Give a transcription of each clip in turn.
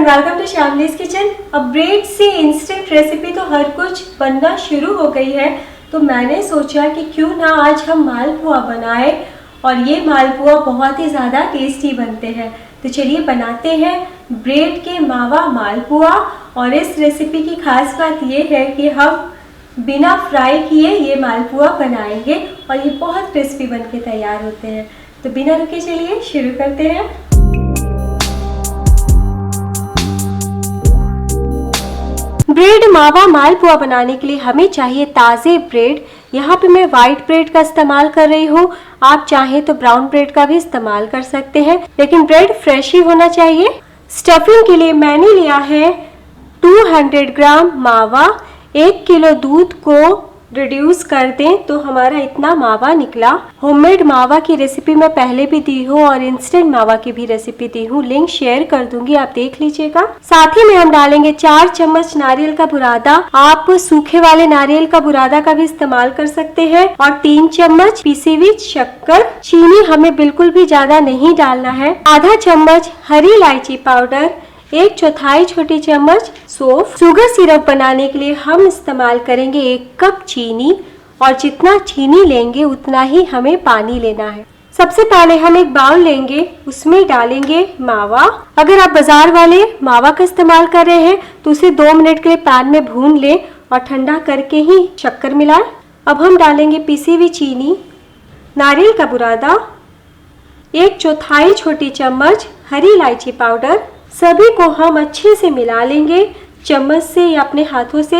And welcome to Shamlee's kitchen. अब bread से instant recipe तो हर कुछ बनना शुरू हो गई है, तो मैंने सोचा कि क्यों ना आज हम मालपुआ बनाएं और ये मालपुआ बहुत ही ज़्यादा टेस्टी बनते हैं। तो चलिए बनाते हैं ब्रेड के मावा मालपुआ। और इस रेसिपी की खास बात ये है कि हम बिना फ्राई किए ये मालपुआ बनाएंगे और ये बहुत क्रिस्पी बन के तैयार होते हैं। तो बिना रुके चलिए शुरू करते हैं। ब्रेड मावा मालपुआ बनाने के लिए हमें चाहिए ताज़े ब्रेड। यहाँ पे मैं वाइट ब्रेड का इस्तेमाल कर रही हूँ, आप चाहें तो ब्राउन ब्रेड का भी इस्तेमाल कर सकते हैं, लेकिन ब्रेड फ्रेश ही होना चाहिए। स्टफिंग के लिए मैंने लिया है 200 ग्राम मावा। 1 किलो दूध को रिड्यूस कर दें तो हमारा इतना मावा निकला। होममेड मावा की रेसिपी मैं पहले भी दी हूँ और इंस्टेंट मावा की भी रेसिपी दी हूँ, लिंक शेयर कर दूंगी, आप देख लीजिएगा। साथ ही में हम डालेंगे 4 चम्मच नारियल का बुरादा। आप सूखे वाले नारियल का बुरादा का भी इस्तेमाल कर सकते हैं। और 3 चम्मच पिसी हुई शक्कर। चीनी हमें बिल्कुल भी ज्यादा नहीं डालना है। आधा चम्मच हरी इलायची पाउडर, 1/4 छोटी चम्मच सौंफ। शुगर सिरप बनाने के लिए हम इस्तेमाल करेंगे 1 कप चीनी, और जितना चीनी लेंगे उतना ही हमें पानी लेना है। सबसे पहले हम एक बाउल लेंगे, उसमें डालेंगे मावा। अगर आप बाजार वाले मावा का इस्तेमाल कर रहे हैं तो उसे 2 मिनट के लिए पैन में भून लें और ठंडा करके ही शक्कर मिलाएं। अब हम डालेंगे पिसी हुई चीनी, नारियल का बुरादा, 1/4 छोटी चम्मच हरी इलायची पाउडर। सभी को हम अच्छे से मिला लेंगे चम्मच से या अपने हाथों से।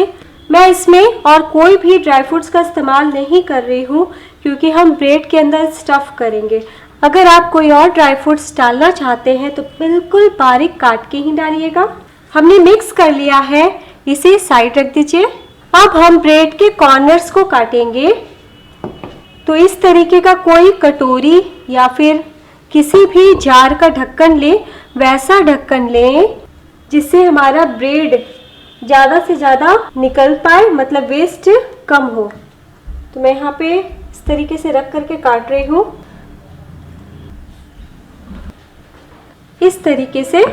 मैं इसमें और कोई भी ड्राई फ्रूट्स का इस्तेमाल नहीं कर रही हूँ क्योंकि हम ब्रेड के अंदर स्टफ करेंगे। अगर आप कोई और ड्राई फ्रूट्स डालना चाहते हैं तो बिल्कुल बारीक काट के ही डालिएगा। हमने मिक्स कर लिया है, इसे साइड रख दीजिए। अब हम ब्रेड के कॉर्नर्स को काटेंगे। तो इस तरीके का कोई कटोरी या फिर किसी भी जार का ढक्कन ले, वैसा ढक्कन लें जिससे हमारा ब्रेड ज़्यादा से ज़्यादा निकल पाए, मतलब वेस्ट कम हो। तो मैं यहाँ पे इस तरीके से रख करके काट रही हूँ। इस तरीके से,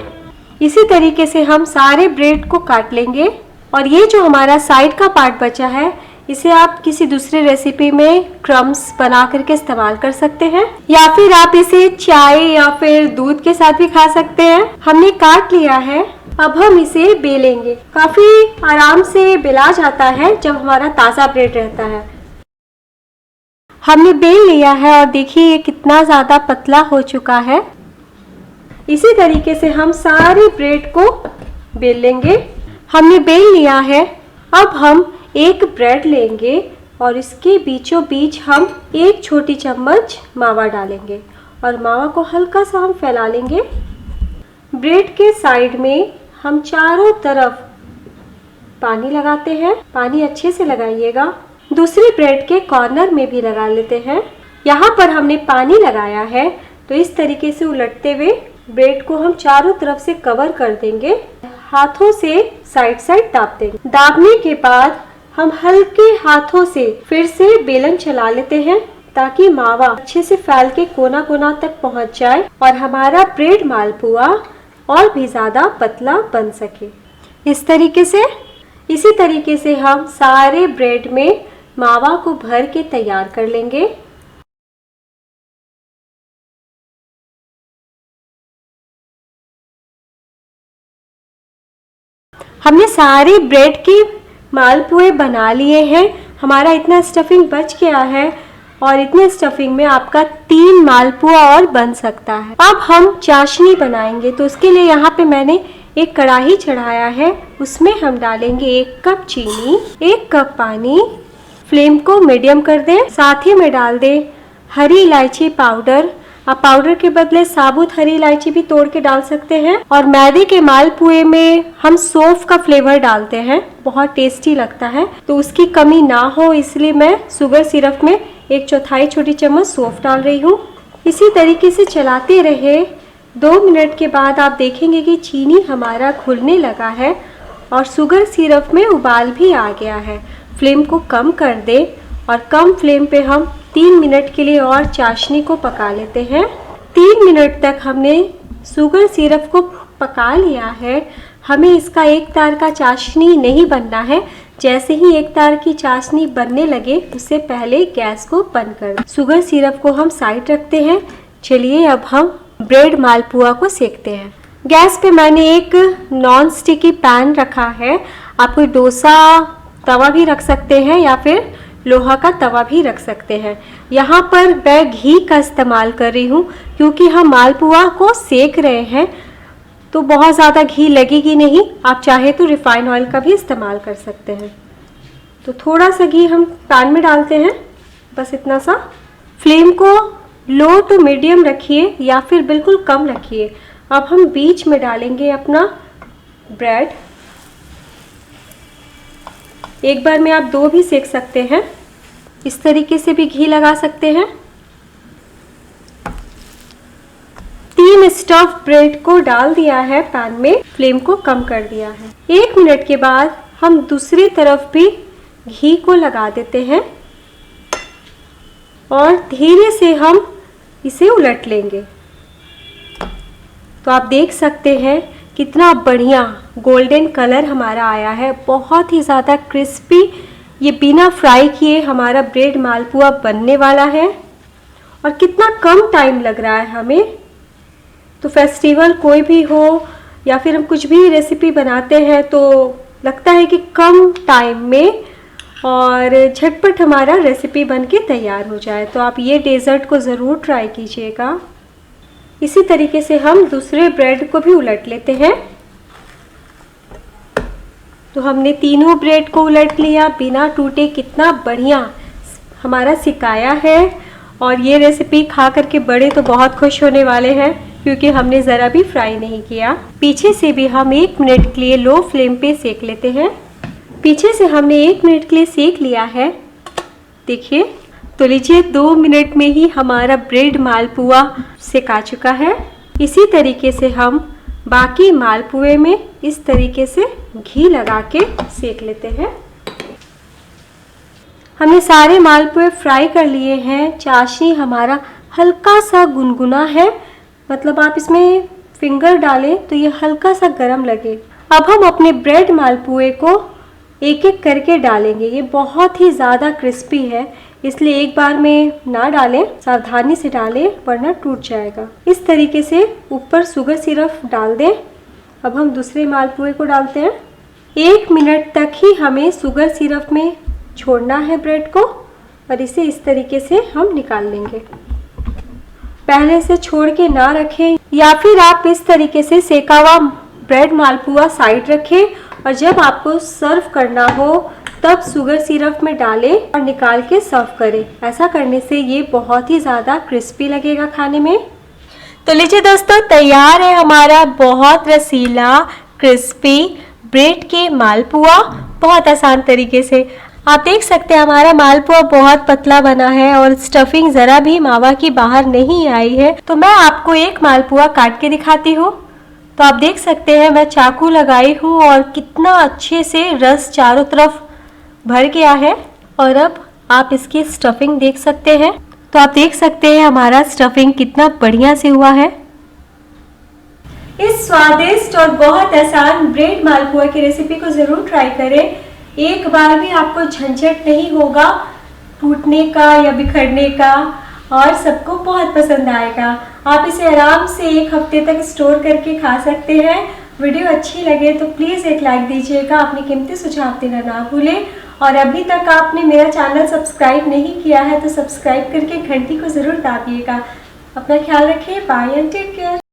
इसी तरीके से हम सारे ब्रेड को काट लेंगे। और ये जो हमारा साइड का पार्ट बचा है, इसे आप किसी दूसरे रेसिपी में क्रम्स बना करके इस्तेमाल कर सकते हैं, या फिर आप इसे चाय या फिर दूध के साथ भी खा सकते हैं। हमने काट लिया है, अब हम इसे बेलेंगे। काफी आराम से बेला जाता है जब हमारा ताज़ा ब्रेड रहता है। हमने बेल लिया है और देखिए ये कितना ज़्यादा पतला हो चुका है। इसी तरीके से हम सारे ब्रेड को बेल लेंगे। हमने बेल लिया है। अब हम एक ब्रेड लेंगे और इसके बीचों बीच हम 1 छोटी चम्मच मावा डालेंगे और मावा को हल्का सा हम फैला लेंगे। ब्रेड के साइड में हम चारों तरफ पानी लगाते हैं। पानी अच्छे से लगाइएगा। दूसरी ब्रेड के कॉर्नर में भी लगा लेते हैं। यहाँ पर हमने पानी लगाया है तो इस तरीके से उलटते हुए ब्रेड को हम चारों तरफ से कवर कर देंगे। हाथों से साइड साइड दाब देंगे। दाबने के बाद हम हल्के हाथों से फिर से बेलन चला लेते हैं ताकि मावा अच्छे से फैल के कोना कोना तक पहुंच जाए और हमारा ब्रेड मालपुआ और भी ज्यादा पतला बन सके। इस तरीके से, इसी तरीके से हम सारे ब्रेड में मावा को भर के तैयार कर लेंगे। हमने सारे ब्रेड के मालपुए बना लिए हैं। हमारा इतना स्टफिंग बच गया है और इतने स्टफिंग में आपका 3 मालपुआ और बन सकता है। अब हम चाशनी बनाएंगे, तो उसके लिए यहाँ पे मैंने एक कढ़ाई चढ़ाया है। उसमें हम डालेंगे 1 कप चीनी, 1 कप पानी। फ्लेम को मीडियम कर दें। साथ ही में डाल दें हरी इलायची पाउडर। आप पाउडर के बदले साबुत हरी इलायची भी तोड़ के डाल सकते हैं। और मैदे के मालपुए में हम सौंफ का फ्लेवर डालते हैं, बहुत टेस्टी लगता है, तो उसकी कमी ना हो इसलिए मैं शुगर सिरप में 1/4 छोटी चम्मच सौंफ डाल रही हूँ। इसी तरीके से चलाते रहे। 2 मिनट के बाद आप देखेंगे कि चीनी हमारा घुलने लगा है और शुगर सिरप में उबाल भी आ गया है। फ्लेम को कम कर दें और कम फ्लेम पे हम 3 मिनट के लिए और चाशनी को पका लेते हैं। 3 मिनट तक हमने शुगर सिरप को पका लिया है, हमें इसका एक तार का चाशनी नहीं बनना है। जैसे ही एक तार की चाशनी बनने लगे उससे पहले गैस को बंद कर दें। शुगर सिरप को हम साइड रखते हैं। चलिए अब हम ब्रेड मालपुआ को सेकते हैं। गैस पे मैंने एक नॉन स्टिकी पैन रखा है। आप कोई डोसा तवा भी रख सकते हैं या फिर लोहा का तवा भी रख सकते हैं। यहाँ पर मैं घी का इस्तेमाल कर रही हूँ क्योंकि हम मालपुआ को सेक रहे हैं तो बहुत ज़्यादा घी लगेगी नहीं। आप चाहे तो रिफाइंड ऑयल का भी इस्तेमाल कर सकते हैं। तो थोड़ा सा घी हम पैन में डालते हैं, बस इतना सा। फ्लेम को लो टू मीडियम रखिए या फिर बिल्कुल कम रखिए। अब हम बीच में डालेंगे अपना ब्रेड। एक बार में आप 2 भी सेक सकते हैं, इस तरीके से भी घी लगा सकते हैं। 3 स्टफ ब्रेड को डाल दिया है पैन में, फ्लेम को कम कर दिया है। 1 मिनट के बाद हम दूसरी तरफ भी घी को लगा देते हैं और धीरे से हम इसे उलट लेंगे। तो आप देख सकते हैं कितना बढ़िया गोल्डन कलर हमारा आया है, बहुत ही ज़्यादा क्रिस्पी। ये बिना फ्राई किए हमारा ब्रेड मालपुआ बनने वाला है और कितना कम टाइम लग रहा है हमें। तो फेस्टिवल कोई भी हो या फिर हम कुछ भी रेसिपी बनाते हैं तो लगता है कि कम टाइम में और झटपट हमारा रेसिपी बन के तैयार हो जाए। तो आप ये डेज़र्ट को ज़रूर ट्राई कीजिएगा। इसी तरीके से हम दूसरे ब्रेड को भी उलट लेते हैं। तो हमने तीनों ब्रेड को उलट लिया बिना टूटे। कितना बढ़िया हमारा सिकाया है और ये रेसिपी खा करके बड़े तो बहुत खुश होने वाले हैं क्योंकि हमने ज़रा भी फ्राई नहीं किया। पीछे से भी हम 1 मिनट के लिए लो फ्लेम पे सेक लेते हैं। पीछे से हमने 1 मिनट के लिए सेक लिया है, देखिए। तो लीजिए 2 मिनट में ही हमारा ब्रेड मालपुआ सेका चुका है। इसी तरीके से हम बाकी मालपुए में इस तरीके से घी लगा के सेक लेते हैं। हमने सारे मालपुए फ्राई कर लिए हैं। चाशनी हमारा हल्का सा गुनगुना है, मतलब आप इसमें फिंगर डालें तो ये हल्का सा गरम लगे। अब हम अपने ब्रेड मालपुए को एक एक करके डालेंगे। ये बहुत ही ज़्यादा क्रिस्पी है, इसलिए एक बार में ना डालें, सावधानी से डालें वरना टूट जाएगा। इस तरीके से ऊपर शुगर सिरप डाल दें। अब हम दूसरे मालपुए को डालते हैं। 1 मिनट तक ही हमें शुगर सिरप में छोड़ना है ब्रेड को और इसे इस तरीके से हम निकाल लेंगे। पहले से छोड़ के ना रखें या फिर आप इस तरीके से सेका हुआ ब्रेड मालपुआ साइड रखें और जब आपको सर्व करना हो तब शुगर सिरप में डालें और निकाल के सर्व करें। ऐसा करने से ये बहुत ही ज़्यादा क्रिस्पी लगेगा खाने में। तो लीजिए दोस्तों, तैयार है हमारा बहुत रसीला क्रिस्पी ब्रेड के मालपुआ, बहुत आसान तरीके से। आप देख सकते हैं हमारा मालपुआ बहुत पतला बना है और स्टफिंग ज़रा भी मावा की बाहर नहीं आई है। तो मैं आपको एक मालपुआ काट के दिखाती हूँ। तो आप देख सकते हैं मैं चाकू लगाई हूँ और कितना अच्छे से रस चारों तरफ भर गया है। और अब आप इसकी स्टफिंग देख सकते हैं। तो आप देख सकते हैं हमारा स्टफिंग कितना बढ़िया से हुआ है। इस स्वादिष्ट और बहुत आसान ब्रेड मालपुआ की रेसिपी को ज़रूर ट्राई करें। एक बार भी आपको झंझट नहीं होगा टूटने का या बिखरने का और सबको बहुत पसंद आएगा। आप इसे आराम से 1 हफ्ते तक स्टोर करके खा सकते हैं। वीडियो अच्छी लगे तो प्लीज़ एक लाइक दीजिएगा, अपने कीमती सुझाव देना ना भूलें। और अभी तक आपने मेरा चैनल सब्सक्राइब नहीं किया है तो सब्सक्राइब करके घंटी को ज़रूर दाबिएगा। अपना ख्याल रखिए। Bye and take care.